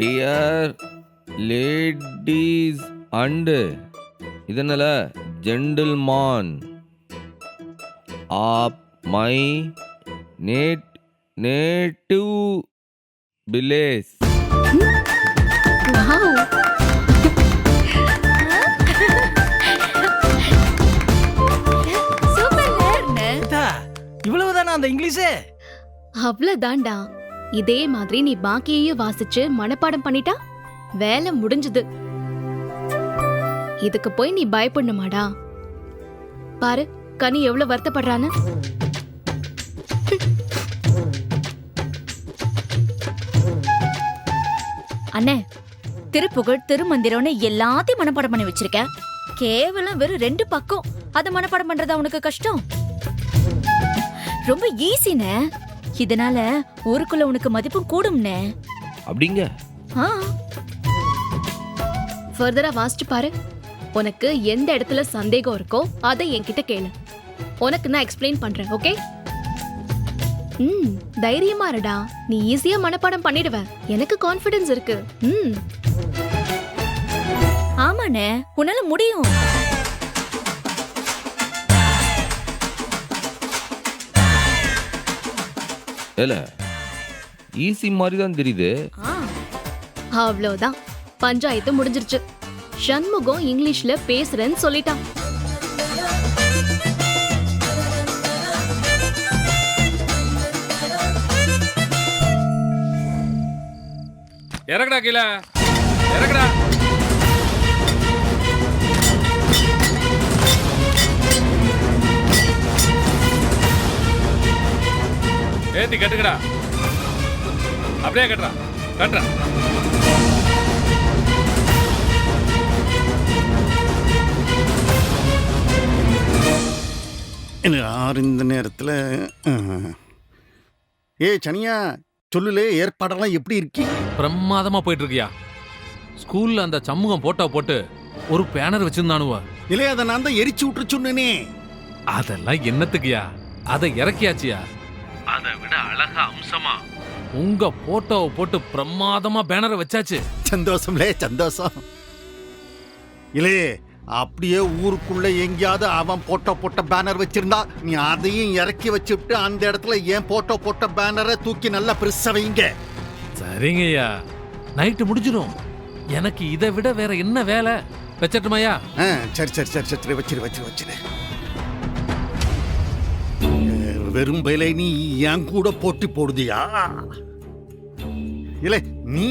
Dear ladies and இதனால gentleman of my native village. Wow, சூப்பர்ல. இவ்வளவுதானா அந்த இங்கிலீஷு? அவ்வளவுதான்டா. இதே மாதிரி நீ பாக்கியையும் வாசிச்சு மனப்பாடம் பண்ணிட்டா வேலை முடிஞ்சது. இதுக்கு போய் நீ பயப்படணுமாடா? பாரு கனி எவ்வளவு வருத்தப்படுறான்னு. அண்ணே, திருப்புகழ் திருமந்திரம்னு எல்லாத்தையும் மனப்பாடம் பண்ணி வச்சிருக்க. கேவலம் வெறும் 2 பக்கம் அத மனப்பாடம் பண்றதா உனக்கு கஷ்டம்? ரொம்ப ஈஸினே. இதனால ஊருக்குள்ள உனக்கு மதிப்பும் கூடும்னே. அப்படிங்க ஆ, ஃபர்தரா வாசிச்சு பாரு. உனக்கு எந்த இடத்துல சந்தேகம் இருக்கோ அதை என்கிட்ட கேளு. உனக்கு நான் எக்ஸ்பிளைன் பண்றேன். ஓகே? தைரியமா இருடா. நீ ஈஸியா மனப்பாடம் பண்ணிடுவ. எனக்கு கான்ஃபிடன்ஸ் இருக்கு. ஆமாண்ணே, உன்னால முடியும். இல்ல ஈஸி மாதிரி தான் தெரியுது. ஆ, அவ்வளவுதான், பஞ்சாயத்து முடிஞ்சிருச்சு. சண்முகம் இங்கிலீஷ்ல பேசுறேன்னு சொல்லிட்டான். இறக்குடா கீழே, இறக்குடா. ஏத்தி கட்டுக்கடா, அப்படியே கட்டுறா, கட்டுறா. யார் இந்த நேரத்தில்? சனியா சொல்லுலே, ஏற்பாடெல்லாம் எப்படி இருக்கி? பிரமாதமா போயிட்டு இருக்கியா? ஸ்கூல்ல அந்த சமூகம் போட்டோ போட்டு ஒரு பேனர் வச்சிருந்தானுவ. இல்லையா, அதை நான் தான் எரிச்சு விட்டு சொன்னேனே. அதெல்லாம் என்னத்துக்குயா? அதை இறக்கியாச்சியா? அதை விட அழகா அம்சமா உங்க போட்டோவை போட்டு பிரமாதமா பேனரை வச்சாச்சு. சந்தோஷம்லே, சந்தோஷம். இல்லையே, அப்படியே ஊருக்குள்ள எங்கேயாவது அவன் போட்ட பேனர் வச்சிருந்தா நீ அதையும் இறக்கி வச்சுட்டு அந்த இடத்துல ஏன் போட்ட பேனரை தூக்கி நல்லா பெருசா வைங்க. சரிங்கய்யா, நைட்டு முடிஞ்சிடும். எனக்கு இதை விட வேற என்ன வேலை? வச்சட்டுமாயா? சரி சரி சரி சரி, வச்சிரு. வெறும் வேலை நீ என் கூட போட்டி போடுதியா? இல்ல, நீ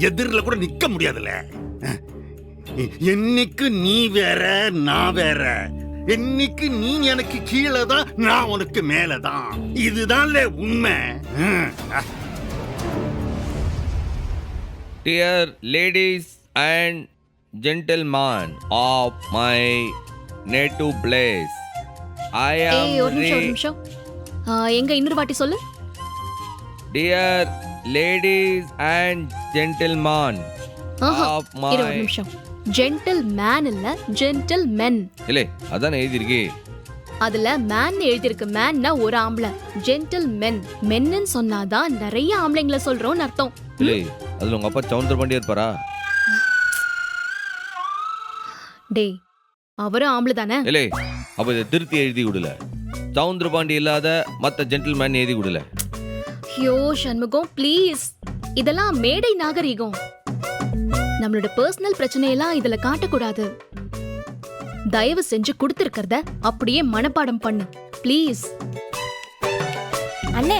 எதிரில் கூட நிக்க முடியாதுல்ல. என்னைக்கு நீ வேற நான் வேற, என்னைக்கு நீ எனக்கு கீழே தான் நான் உனக்கு மேலதான். இதுதான் உண்மை. Dear ladies and gentlemen of my native place, I am ஒரு நிமிஷம். எங்க இன்னொரு வாட்டி சொல்லு. Dear ladies and gentlemen of my ஒரு நிமிஷம். ஜென்டில் மேன் இல்ல, ஜென்டில் மென். இல்லை அதான் எழுதிருக்கு. அதுல மேன் எழுதிருக்கு. மேன்னா ஒரு ஆம்பளை. ஜென்டில் மென், மென்னு சொன்னாதான் நிறைய ஆம்பளைங்களை சொல்றோம்னு அர்த்தம். இல்லை அதுல உங்க அப்பா சவுந்தரபாண்டி இருப்பாரா? டேய், அவரும் ஆம்பளை தானே? இல்லை அப்ப இதை திருத்தி எழுதி விடல. சவுந்தரபாண்டி இல்லாத மத்த ஜென்டில்மேன் எழுதி விடல. ஐயோ சண்முகம், ப்ளீஸ். இதெல்லாம் மேடை நாகரிகம். நம்மளோட பர்சனல் பிரச்சனையெல்லாம் இதுல காட்டக்கூடாது. தயவு செஞ்சு கொடுத்திருக்கிறத அப்படியே மனப்பாடம் பண்ணு ப்ளீஸ். அண்ணே,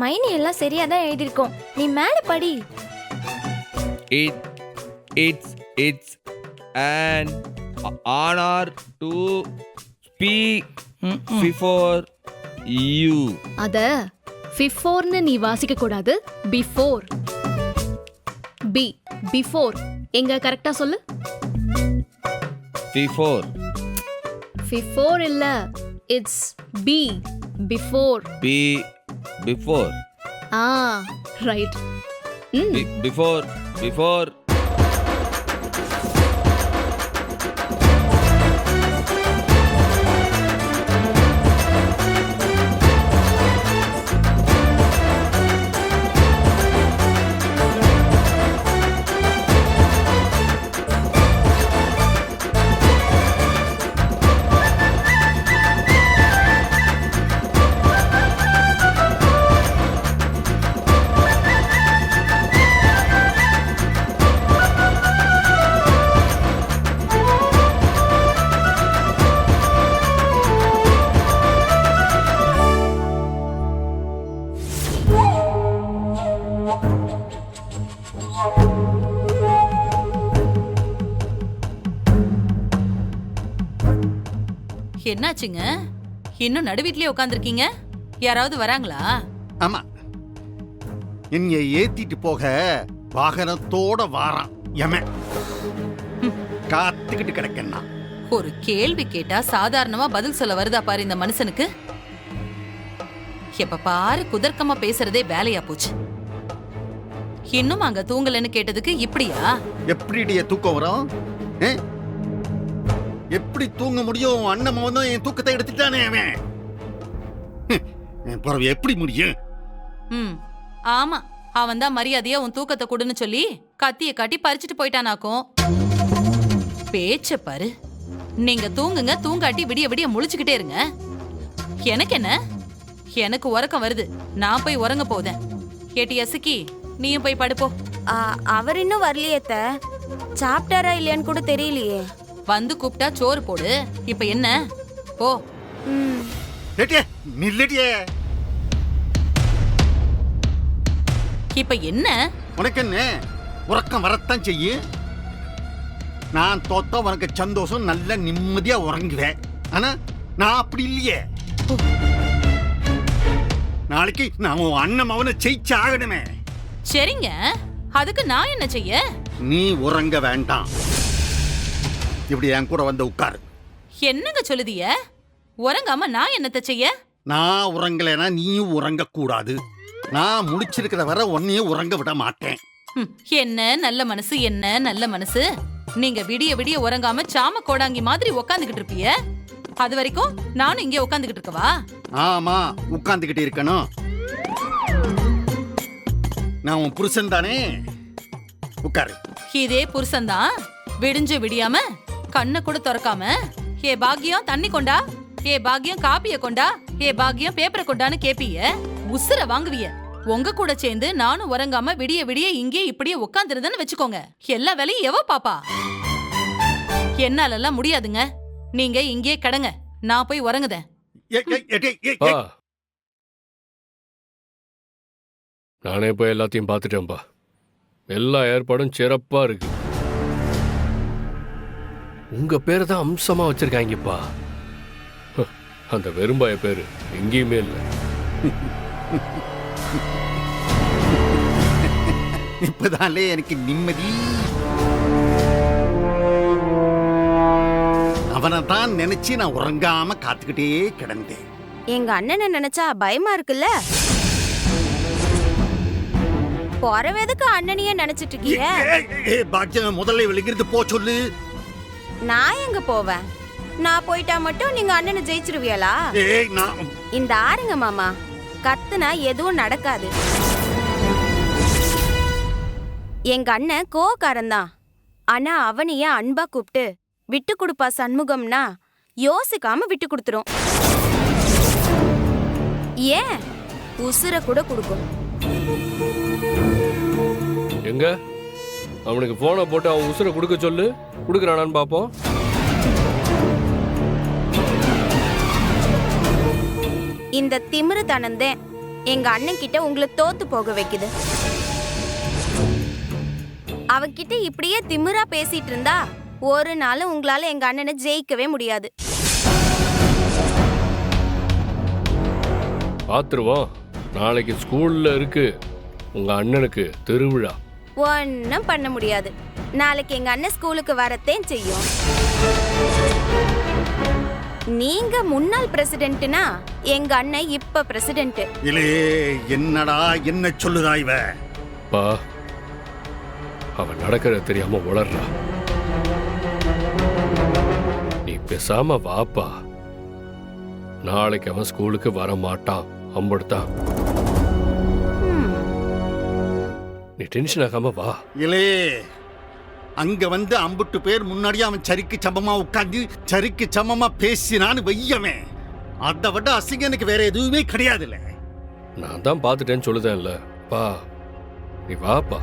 மைனி எல்லாம் சரியா தான் எழுதிருக்கோம். நீ மேல படி. It's an honor to speak before you. அத பிஃபோர்னு நீ வாசிக்க கூடாது. பிஃபோர். பிஃபோர் எங்க கரெக்டா சொல்லு. பிஃபோர் இல்ல, it's be. Before. Before. Right. Before. என்னாச்சுங்க? இன்னும் நடு வீட்லயே உட்காந்துருக்கீங்க? யாராவது வராங்களா? ஆமா, என்னைய ஏத்திட்டு போக வாகனத்தோட வாரான் எமன். காத்துக்கிட்டு கிடக்கேன்னா ஒரு கேள்வி கேட்டா சாதாரணமா பதில் சொல்ல வருதா பாரு இந்த மனுஷனுக்கு. எப்ப பாரு குதர்க்கமா பேசுறதே வேலையா போச்சு. இன்னும் அங்க தூங்கலன்னு கேட்டதுக்கு இப்படியா? எப்படிடைய தூக்கம் வரும்? எப்படி தூங்க முடியும்? அண்ணன் மகன் தான் என் தூக்கத்தை எடுத்துட்டானே அவன். பிறகு எப்படி முடியும்? ஆமா, அவன் தான் மரியாதையா உன் தூக்கத்தை கொடுன்னு சொல்லி கத்திய காட்டி பறிச்சுட்டு போயிட்டானாக்கும். பேச்ச பாரு. நீங்க தூங்குங்க, தூங்காட்டி விடிய விடிய முழிச்சுக்கிட்டே இருங்க. எனக்கு என்ன? எனக்கு உறக்கம் வருது, நான் போய் உறங்க போதேன். ஏட்டி அசுக்கி, நீயும் போய் படுப்போ. அவர் இன்னும் வரலையே அத்தை. சாப்பிட்டாரா இல்லையான்னு கூட தெரியலையே. வந்து கூப்பிட்டா சோறு போடு. இப்ப என்ன? போ. நில்லடியே. இப்ப என்ன? உனக்கு என்ன? உறக்கம் வரத்தான் செய்யும். நான் தோத்தா உனக்கு சந்தோஷம், நல்ல நிம்மதியா உறங்குவேன். ஆனா நான் அப்படி இல்லையே. நாளைக்கு நான் உன் அண்ணன் அவனை ஜெயிச்சு ஆகணுமே. சரிங்க, அதுக்கு நான் என்ன செய்ய? நீ உறங்க வேண்டாம். இப்படி என் கூட வந்து உட்காரு. என்னங்க சொல்லுதிய? உறங்காம நான் என்னத்த செய்ய? நான் உறங்கலைன்னா நீயும் உறங்க கூடாது. நான் முடிச்சிருக்கிற வரை உன்னையும் உறங்க விட மாட்டேன். என்ன நல்ல மனசு, என்ன நல்ல மனசு. நீங்க விடிய விடிய உறங்காம சாம கோடாங்கி மாதிரி உக்காந்துகிட்டு இருப்பீங்க. அது வரைக்கும் நானும் இங்கே உட்காந்துக்கிட்டு இருக்கவா? ஆமா, உட்காந்துக்கிட்டு இருக்கணும். நான் உன் புருஷன் தானே, உட்காரு. இதே புருஷன் தான் விடிஞ்சு விடியாம கண்ணை கூட திறக்காம ஏ பாக்கியம் தண்ணி கொண்டா, ஏ பாக்கியம் காப்பிய கொண்டா, ஏ பாக்கியம் பேப்பரை கொண்டான்னு கேப்பிய. உசுர வாங்குவிய. உங்க கூட சேர்ந்து நானும் உறங்காம விடிய விடிய இங்கே இப்படியே உட்காந்துருந்தேன்னு வச்சுக்கோங்க, எல்லா வேலையும் எவ பாப்பா? என்னாலெல்லாம் முடியாதுங்க. நீங்க இங்கே கடங்க, நான் போய் உறங்குதேன். நானே போய் எல்லாத்தையும் பார்த்துட்டேன்பா. எல்லா ஏற்பாடும் சிறப்பா இருக்கு. உங்க பேரை தான் அம்சமா வச்சிருக்காங்கப்பா. அந்த வெறும்பாய பேரு எங்கேயுமே இல்லை. இப்பதான்லே எனக்கு நிம்மதி. அவனை தான் நினைச்சு நான் உறங்காம காத்துக்கிட்டே கிடந்தேன். எங்க அண்ணனை நினைச்சா பயமா இருக்குல்ல? போறவேதுக்கு அண்ணனையே நினைச்சிட்டு இருக்கீங்க. பாக்கியம், முதல்ல விழுகிறது போ சொல்லு. நான் எங்க போவேன்? நான் போயிட்டா மட்டும் நீங்க அண்ணனை ஜெயிச்சிருவியலா? இந்த ஆறுங்க மாமா, கத்துனா எதுவும் நடக்காது. எங்க அண்ணன் கோவக்காரன் தான். ஆனா அவனையே அன்பா கூப்பிட்டு விட்டு கொடுப்பா சண்முகம்னா யோசிக்காம விட்டு கொடுத்துரும். ஏன் உசுர கூட கொடுக்கும். எங்க அவனுக்கு போனை போட்டு அவன் உசுரை கொடுக்க சொல்லு, கொடுக்குறானான்னு பாப்போம். இந்த திமிரு தனந்தே எங்க அண்ணன் கிட்ட உங்களை தோத்து போக வைக்குது. அவன்கிட்ட இப்படியே திமிரா பேசிட்டு இருந்தா ஒரு நாள் உங்களால எங்க அண்ணனை ஜெயிக்கவே முடியாது. பாத்துருவோம். நாளைக்கு ஸ்கூல்ல இருக்கு உங்க அண்ணனுக்கு திருவிழா. ஒன்னும் பண்ண முடியாது. நாளைக்கு எங்க அண்ணன் ஸ்கூலுக்கு வரத்தேன் செய்யும். நீங்க முன்னாள் பிரசிடென்ட்னா எங்க அண்ணன் இப்ப பிரசிடென்ட். இல்லே, என்னடா என்ன சொல்லுதா இவ? பா, அவன் நடக்கிற தெரியாம உளறா. நீ பேசாம வாப்பா. நாளைக்கு அவன் ஸ்கூலுக்கு வர மாட்டான். அம்படுத்தான். நீ டென்ஷன் ஆகாம வா. இலே, அங்க வந்து அம்புட்டு பேர் முன்னாடி அவன் சரிக்கு சமமா உட்காந்து சரிக்கு சமமா பேசினான்னு வையமே. அதை விட அசிங்கம் எனக்கு வேற எதுவுமே கிடையாதுல்ல. நான் தான் பார்த்துட்டேன்னு சொல்லுதேன்ல. பா, நீ வாப்பா.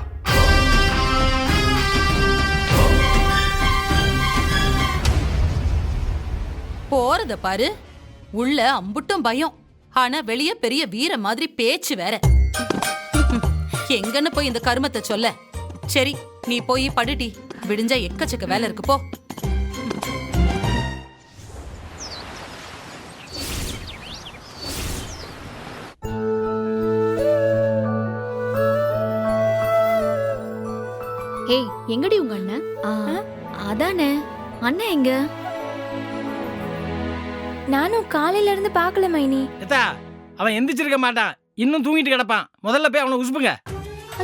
போறத பாரு. உள்ள அம்புட்டும் பயம், ஆனா வெளிய பெரிய வீர மாதிரி பேச்சு வேற. எங்கன்னு போய் இந்த கருமத்தை சொல்ல? சரி நீ போய் படுடி, விடிஞ்சா எக்கச்சக்க வேலை இருக்கு போ. ஏய் எங்கடி உங்க அண்ணன்? அதானே அண்ணன் எங்க? நானும் காலையில இருந்து பார்க்கல மைனி. எத்தா அவன் எந்திரிச்சிருக்க மாட்டான், இன்னும் தூங்கிட்டு கிடப்பான். முதல்ல போய் அவனை உசுப்புங்க.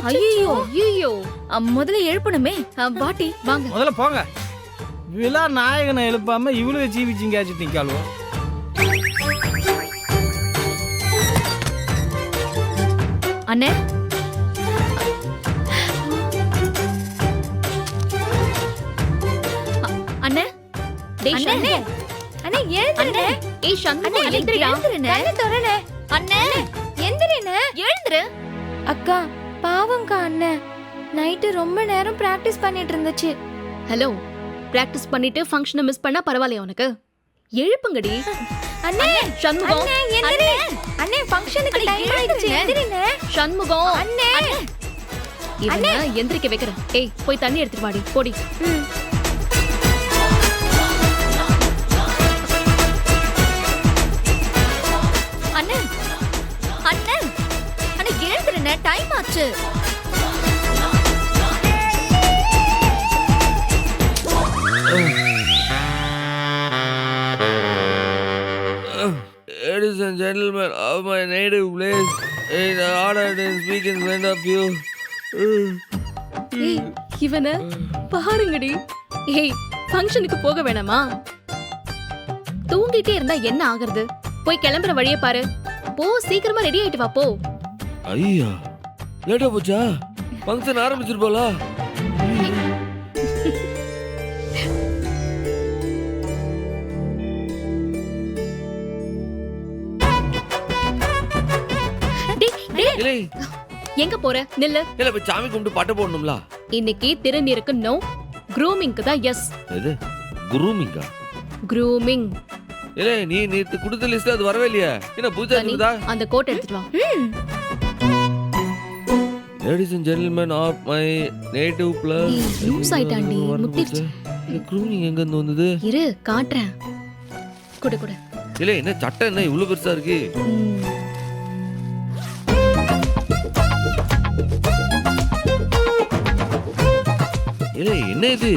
ஐயோ ஐயோ முதல்ல எழுப்பணுமே. பாட்டி வாங்க. முதல்ல போங்க. விழா நாயகனை எழுப்பாம இவ்வளவு சீவிச்சிங்காச்சு நிக்காளுவோம். அண்ணே அண்ணே டேய் அண்ணே. அண்ணே. அண்ணே எழுந்துருண்ணே. ஏய் சண்முகம் எந்திரிடா. கண்ணை திறண்ணே. அண்ணே எந்திரிண்ணே. எழுந்துரு. அக்கா பாவம்க்கா அண்ணன் நைட்டு ரொம்ப நேரம் பிராக்டிஸ் பண்ணிட்டு இருந்துச்சு. ஹலோ, பிராக்டிஸ் பண்ணிட்டு ஃபங்க்ஷனை மிஸ் பண்ணா பரவாயில்லையா உனக்கு? எழுப்புங்கடி. அண்ணே சண்முகம் அண்ணே எந்திரி. அண்ணே ஃபங்க்ஷனுக்கு டைம் ஆயிடுச்சு. எந்திரிண்ணே. சண்முகம் அண்ணே இவனை எந்திரிக்க வைக்கிறேன். ஏய் போய் தண்ணி எடுத்துட்டு வாடி போடி. அண்ணே அண்ணே அண்ணே எழுந்துருண்ணே, டைம் ஆச்சு. Ladies and gentlemen of my native place, in order to speak in front of you. ஏய் இவனை பாருங்கடி. ஏய் ஃபங்க்ஷனுக்கு போக வேணாமா? தூங்கிட்டே இருந்தா என்ன ஆகுறது? போய் கிளம்புற வழியை பாரு. போ சீக்கிரமா ரெடி ஆயிட்டு வா போ. ஐயா லேட்டா போச்சா? ஃபங்க்ஷன் ஆரம்பிச்சிருப்போலா? இல்லை எங்க போற? நில்லு. இல்ல போய் சாமி கும்பிட்டு பட்டை போடணும்ல. இன்னைக்கு திருநீருக்கு நோ, க்ரூமிங்க்கு தான் எஸ். எது குரூமிங்கா? க்ரூமிங். இல்ல நீ நேத்து கொடுத்த லிஸ்ட் அது வரவே இல்லையா? என்ன புதுசா இருக்குதா? அந்த கோட் எடுத்துட்டு வா. Ladies and gentlemen of my native place. Loose ஆயிட்டாண்டி, முட்டிருச்சு. க்ரூமிங் எங்க இருந்து வந்தது? இரு காட்றேன். குடு குடு. இல்ல என்ன சட்டை என்ன இவ்வளவு பெருசா இருக்கு? இல்ல என்ன இது?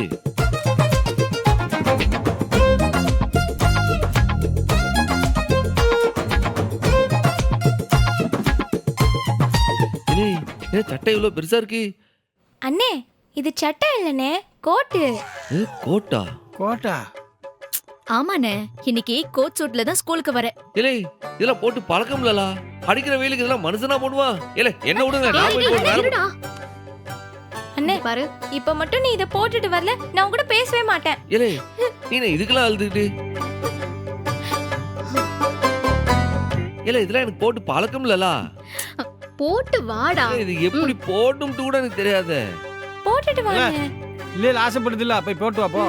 என்ன சட்டை இவ்வளவு பெருசா இருக்கு? அண்ணே இது சட்டை இல்லனே, கோட்டு. கோட்டா? கோட்டா? ஆமாண்ணே, இன்னைக்கு கோட் சூட்ல தான் ஸ்கூலுக்கு வரேன். இல்லை இதெல்லாம் போட்டு பழக்கம் இல்லலா? அடிக்கிற வெயிலுக்கு இதெல்லாம் மனுஷனா போடுவான்? இல்ல என்ன விடுங்க, நான் போய் போடுறேன். இருடா. அண்ணே பாரு, இப்ப மட்டும் நீ இத போட்டுட்டு வரல, நான் உன் கூட பேசவே மாட்டேன். இல்லை நீ இதுக்கெல்லாம் அழுதுகிட்டு? இல்ல இதெல்லாம் எனக்கு போட்டு பழக்கம் இல்லலா? போட்டு வாடா. இது எப்படி போட்டும் கூட எனக்கு தெரியாத. போட்டுட்டு வா அண்ணே. இல்ல ஆசைப்படுது இல்ல, போய் போட்டு வா போ.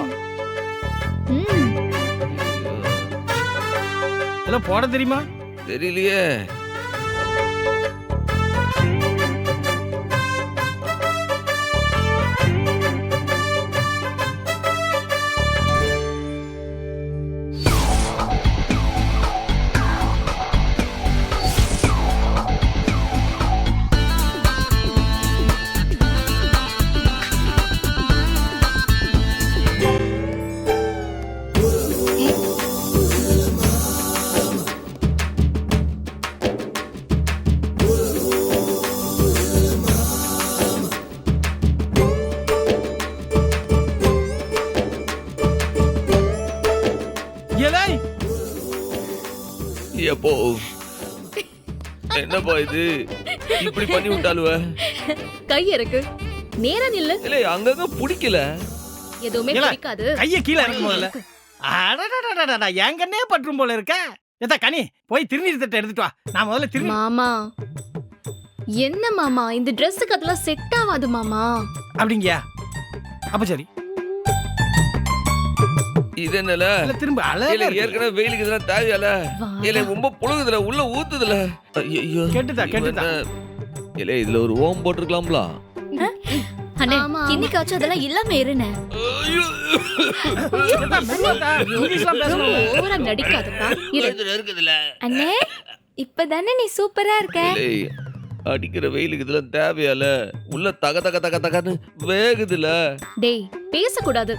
இதெல்லாம் போட தெரியுமா? தெரியலையே. எப்போ என்னப்பா இது இப்படி பண்ணி விட்டாலுவ? கை இருக்கு, நேரா நில்லு. இல்ல அங்கங்க பிடிக்கல. எதுவுமே பிடிக்காது. கைய கீழ இறக்கும் முதல்ல. அடடடடடடா, என் கண்ணே பற்றும் போல இருக்க. ஏதா கனி போய் திருநீர் தட்டை எடுத்துட்டு வா. நான் முதல்ல திருநீர். மாமா என்ன மாமா, இந்த ட்ரெஸ்ஸுக்கு அதெல்லாம் செட் ஆகாது மாமா. அப்படிங்கயா? அப்ப சரி. இது என்னல? இல்ல திரும்ப இல்ல அழகா ஏற்கனவே வெயிலுக்கு இதெல்லாம் தேவையில்ல. இல்ல ரொம்ப புழுகுதுல, உள்ள ஊத்துதுல. ஐயோ கேட்டுதா கேட்டுதா. இல்ல இதுல ஒரு ஓம் போட்டுருக்கலாம்ல. அண்ணே இன்னைக்காச்சும் அதெல்லாம் இல்லாம இருனே. ஏத்தா, மெதுவாத்தா, இங்கிலீஷ்லாம் பேசணும். ஓவரா நடிக்காதப்பா. இரு. இருக்குதுல்ல அண்ணே இப்பதானே நீ சூப்பரா இருக்க. ஏய், அடிக்கிற வெயிலுக்கு இதெல்லாம் தேவையால உள்ள தக தக தக தகன்னு வேகுதுல. டேய் பேசக்கூடாது.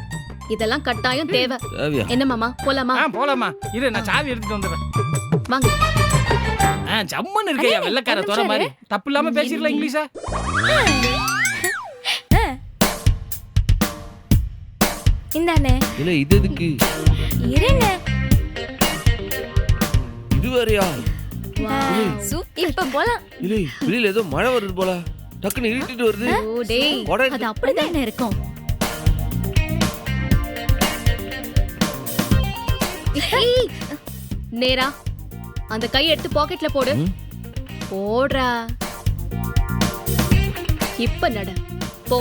இதெல்லாம் கட்டாயம் தேவை. தேவையா? என்ன மாமா போலாமா? போலாமா? இரு, நான் சாவி எடுத்துட்டு வந்துடுறேன். வாங்க. ஜம்மன் இருக்கையா வெள்ளக்கார தோற மாதிரி. தப்பு இல்லாம பேசிடலாம் இங்கிலீஷா. இந்தானே இல்ல இது எதுக்கு? இருண்ணே. இது வேறயா? இப்ப போலாம். இல்லை வெளியில ஏதோ மழை வருது போல. டக்குன்னு இருட்டிட்டு வருது. ஓ டேய், கொடை அது அப்படிதானே இருக்கும். ஏய், நேரா அந்த கை எடுத்து பாக்கெட்ல போடு. போடுறா. இப்ப நட போ.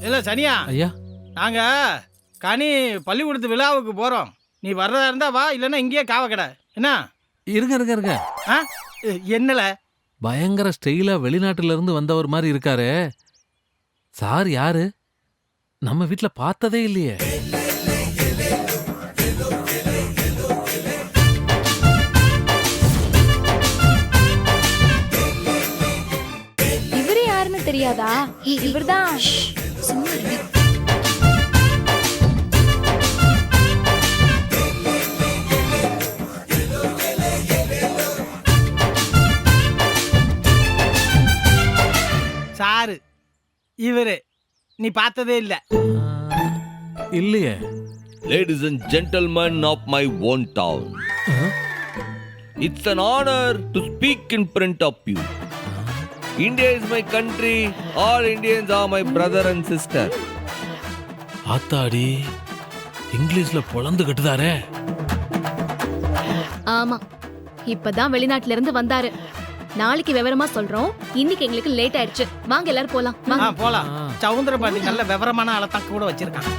இல்ல சனியா, ஐயா நாங்க கனி பள்ளிக்கூடத்து விழாவுக்கு போறோம். நீ வர்றதா இருந்தா வா, இல்லன்னா இங்கேயே காவ கடை. என்ன இருங்க. என்னல பயங்கர ஸ்டைலா வெளிநாட்டுல இருந்து வந்தவர் மாதிரி இருக்காரு. சார் யாரு? நம்ம வீட்ல பார்த்ததே இல்லையே. இவரு யாருன்னு தெரியாதா? இவர்தான். சும்மா இருங்க. சாரு இவரு நீ பார்த்ததே இல்ல. இல்லையே. Ladies and gentlemen of my own town, it's an honor to speak in front of you. India is my country. All Indians are my brother and sister. ஆத்தாடி இங்கிலீஷ்ல பொளந்து கட்டுதாரே. ஆமா, இப்பதான் வெளிநாட்டுல இருந்து வந்தாரு. நாளைக்கு விவரமா சொல்றோம். இன்னைக்கு எங்களுக்கு லேட் ஆயிடுச்சு. வாங்க எல்லாரும் போலாம். வாங்க. போலாம். சவுந்தர பாண்டி நல்ல விவரமான ஆளத்தான் கூட வச்சிருக்கான்.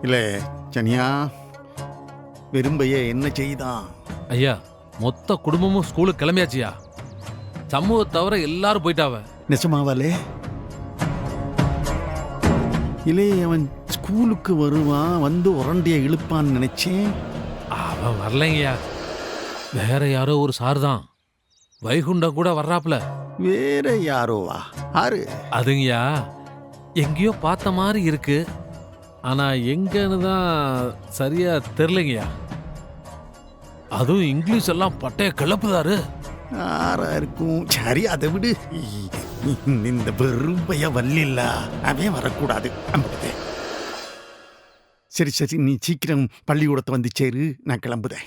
இல்ல சனியா, விரும்பைய என்ன செய்தான்? ஐயா மொத்த குடும்பமும் ஸ்கூலுக்கு கிளம்பியாச்சியா. சமூக தவிர எல்லாரும் போயிட்டாவ. நிஜமாவாலே? இல்லை, அவன் ஸ்கூலுக்கு வருவான், வந்து உரண்டிய இழுப்பான்னு நினைச்சேன். அவன் வரலைங்கய்யா. வேற யாரோ ஒரு சார் தான். வைகுண்டம் கூட வர்றாப்ல. வேற யாரோவா? ஆறு? அதுங்கய்யா எங்கேயோ பார்த்த மாதிரி இருக்கு. ஆனா எங்கன்னு தான் சரியா தெரிலங்கய்யா. அதுவும் இங்கிலீஷ் எல்லாம் பட்டைய கிளப்புதாரு. ஆறா இருக்கும். சரி, அதை விடு. இந்த வெறும்பைய வல்லில்ல, அவன் வரக்கூடாது. சரி சரி, நீ சீக்கிரம் பள்ளிக்கூடத்தை வந்து சேரு, நான் கிளம்புதேன்.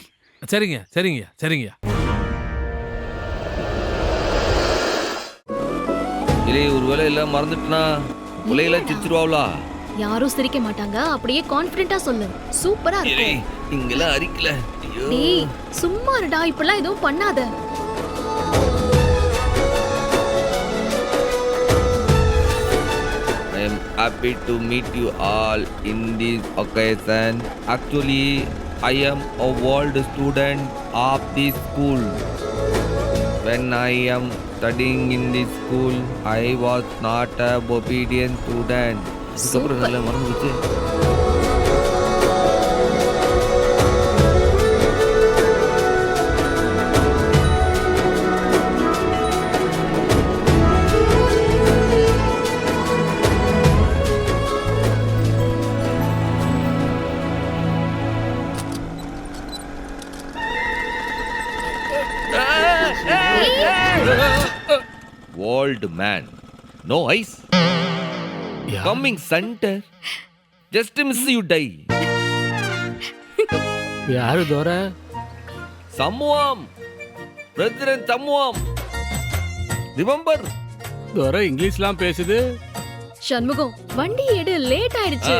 சரிங்கய்யா. இல்லை ஒருவேளை எல்லாம் மறந்துட்டுனா உலையெல்லாம் சிரிச்சிருவாங்களா? யாரும் சிரிக்க மாட்டாங்க. அப்படியே கான்ஃபிடென்ட்டா சொல்லு. சூப்பரா இருக்கும். இங்கெல்லாம் அரிக்கல. டேய் சும்மா இருடா, இப்பெல்லாம் எதுவும் பண்ணாத. I am happy to meet you all in this occasion. Actually, I am a world student of this school. When I am studying in this school, I was not a obedient student. இதுக்கப்புறம் நல்லா மறந்துச்சு. Old man. No eyes. Coming center. Just miss you die. யாரு தோர? Samwam. Brethren Samwam. Remember? தோர இங்கிலீஷ்லாம் பேசுது. சண்முகம் வண்டி எடு, late ஆயிடுச்சு.